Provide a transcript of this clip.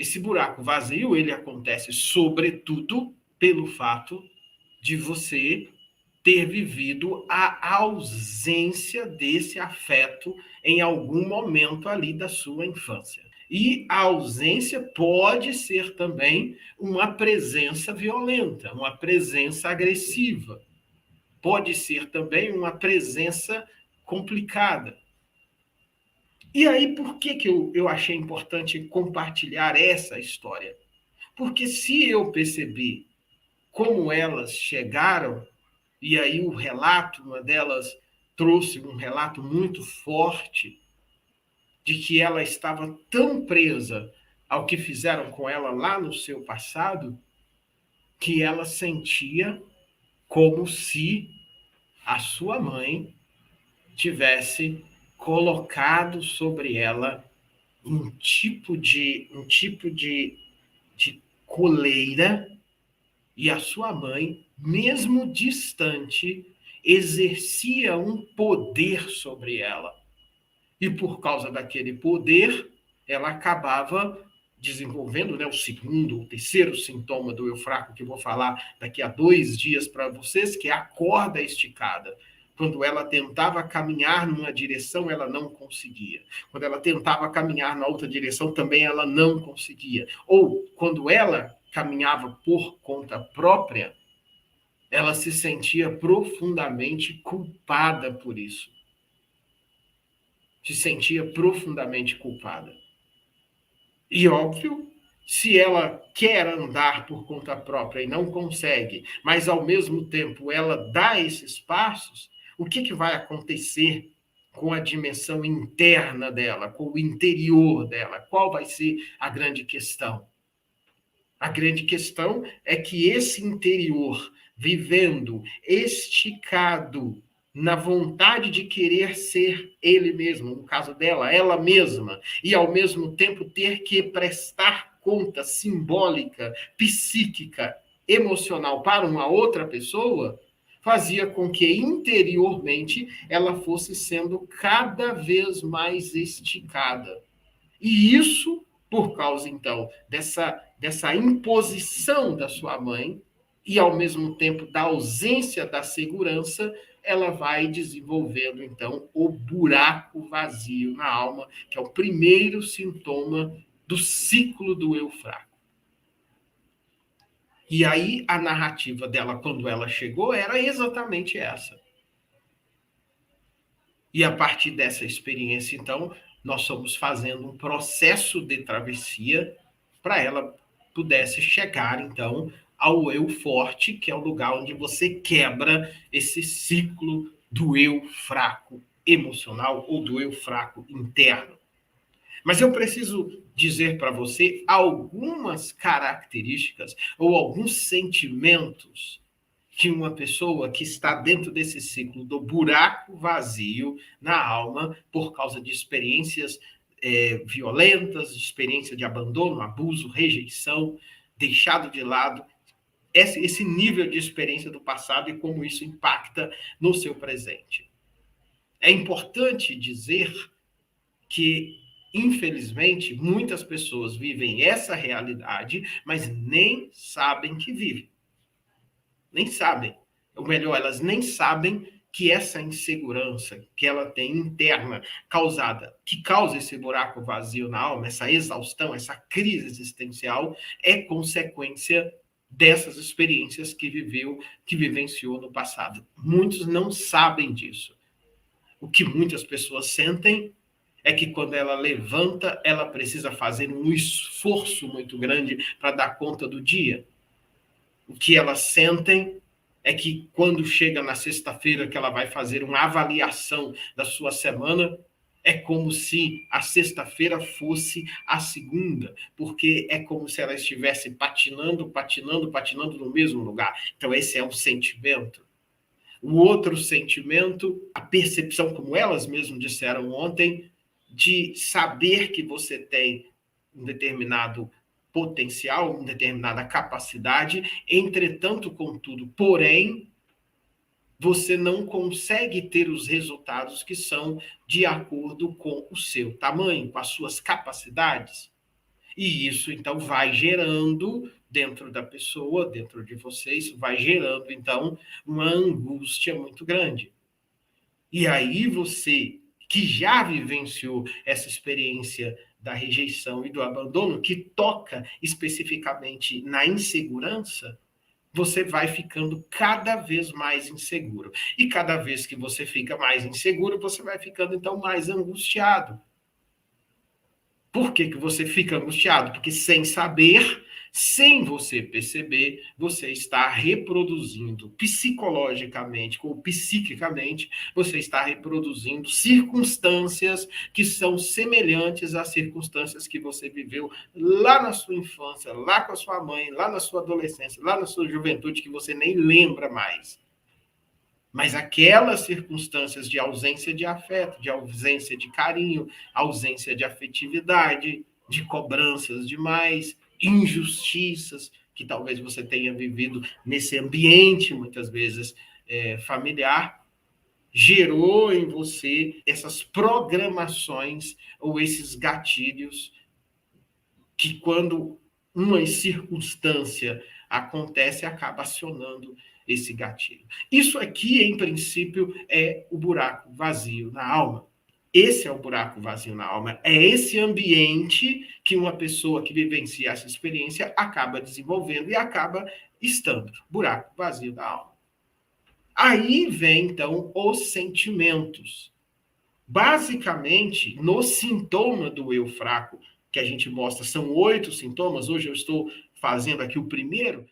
Esse buraco vazio, ele acontece sobretudo pelo fato de você ter vivido a ausência desse afeto em algum momento ali da sua infância. E a ausência pode ser também uma presença violenta, uma presença agressiva. Pode ser também uma presença complicada. E aí, por que eu achei importante compartilhar essa história? Porque se eu perceber como elas chegaram, e aí o relato, uma delas trouxe um relato muito forte de que ela estava tão presa ao que fizeram com ela lá no seu passado, que ela sentia como se a sua mãe tivesse colocado sobre ela um tipo de coleira, e a sua mãe, mesmo distante, exercia um poder sobre ela. E por causa daquele poder, ela acabava desenvolvendo, né, o segundo, o terceiro sintoma do eu fraco, que eu vou falar daqui a 2 dias para vocês, que é a corda esticada. Quando ela tentava caminhar numa direção, ela não conseguia. Quando ela tentava caminhar na outra direção, também ela não conseguia. Ou quando ela caminhava por conta própria, ela se sentia profundamente culpada por isso. Se sentia profundamente culpada. E óbvio, se ela quer andar por conta própria e não consegue, mas ao mesmo tempo ela dá esses passos, o que vai acontecer com a dimensão interna dela, com o interior dela? Qual vai ser a grande questão? A grande questão é que esse interior, vivendo esticado na vontade de querer ser ele mesmo, no caso dela, ela mesma, e ao mesmo tempo ter que prestar conta simbólica, psíquica, emocional para uma outra pessoa, fazia com que interiormente ela fosse sendo cada vez mais esticada. E isso, por causa, então, dessa imposição da sua mãe e, ao mesmo tempo, da ausência da segurança, ela vai desenvolvendo, então, o buraco vazio na alma, que é o primeiro sintoma do ciclo do eu fraco. E aí, a narrativa dela, quando ela chegou, era exatamente essa. E a partir dessa experiência, então, nós fomos fazendo um processo de travessia para ela pudesse chegar, então, ao eu forte, que é o lugar onde você quebra esse ciclo do eu fraco emocional ou do eu fraco interno. Mas eu preciso dizer para você algumas características ou alguns sentimentos que uma pessoa que está dentro desse ciclo do buraco vazio na alma, por causa de experiências violentas, de experiência de abandono, abuso, rejeição, deixado de lado, esse nível de experiência do passado e como isso impacta no seu presente. É importante dizer que, infelizmente, muitas pessoas vivem essa realidade, mas nem sabem que vivem. Nem sabem. Ou melhor, elas nem sabem que essa insegurança que ela tem interna, que causa esse buraco vazio na alma, essa exaustão, essa crise existencial, é consequência dessas experiências que vivenciou no passado. Muitos não sabem disso. O que muitas pessoas sentem é que quando ela levanta, ela precisa fazer um esforço muito grande para dar conta do dia. O que elas sentem é que quando chega na sexta-feira que ela vai fazer uma avaliação da sua semana, é como se a sexta-feira fosse a segunda, porque é como se ela estivesse patinando no mesmo lugar. Então esse é um sentimento. O outro sentimento, a percepção, como elas mesmas disseram ontem, de saber que você tem um determinado potencial, uma determinada capacidade, entretanto, contudo, porém, você não consegue ter os resultados que são de acordo com o seu tamanho, com as suas capacidades. E isso, então, vai gerando dentro da pessoa, dentro de vocês, vai gerando, então, uma angústia muito grande. E aí você, que já vivenciou essa experiência da rejeição e do abandono, que toca especificamente na insegurança, você vai ficando cada vez mais inseguro. E cada vez que você fica mais inseguro, você vai ficando, então, mais angustiado. Por que, que você fica angustiado? Porque sem saber, sem você perceber, você está reproduzindo psicologicamente ou psiquicamente, você está reproduzindo circunstâncias que são semelhantes às circunstâncias que você viveu lá na sua infância, lá com a sua mãe, lá na sua adolescência, lá na sua juventude, que você nem lembra mais. Mas aquelas circunstâncias de ausência de afeto, de ausência de carinho, ausência de afetividade, de cobranças demais, injustiças que talvez você tenha vivido nesse ambiente, muitas vezes familiar, gerou em você essas programações ou esses gatilhos que, quando uma circunstância acontece, acaba acionando esse gatilho. Isso aqui, em princípio, é o buraco vazio na alma. Esse é o buraco vazio na alma. É esse ambiente que uma pessoa que vivencia essa experiência acaba desenvolvendo e acaba estando. Buraco vazio da alma. Aí vem, então, os sentimentos. Basicamente, no sintoma do eu fraco, que a gente mostra, são 8 sintomas, hoje eu estou fazendo aqui o primeiro,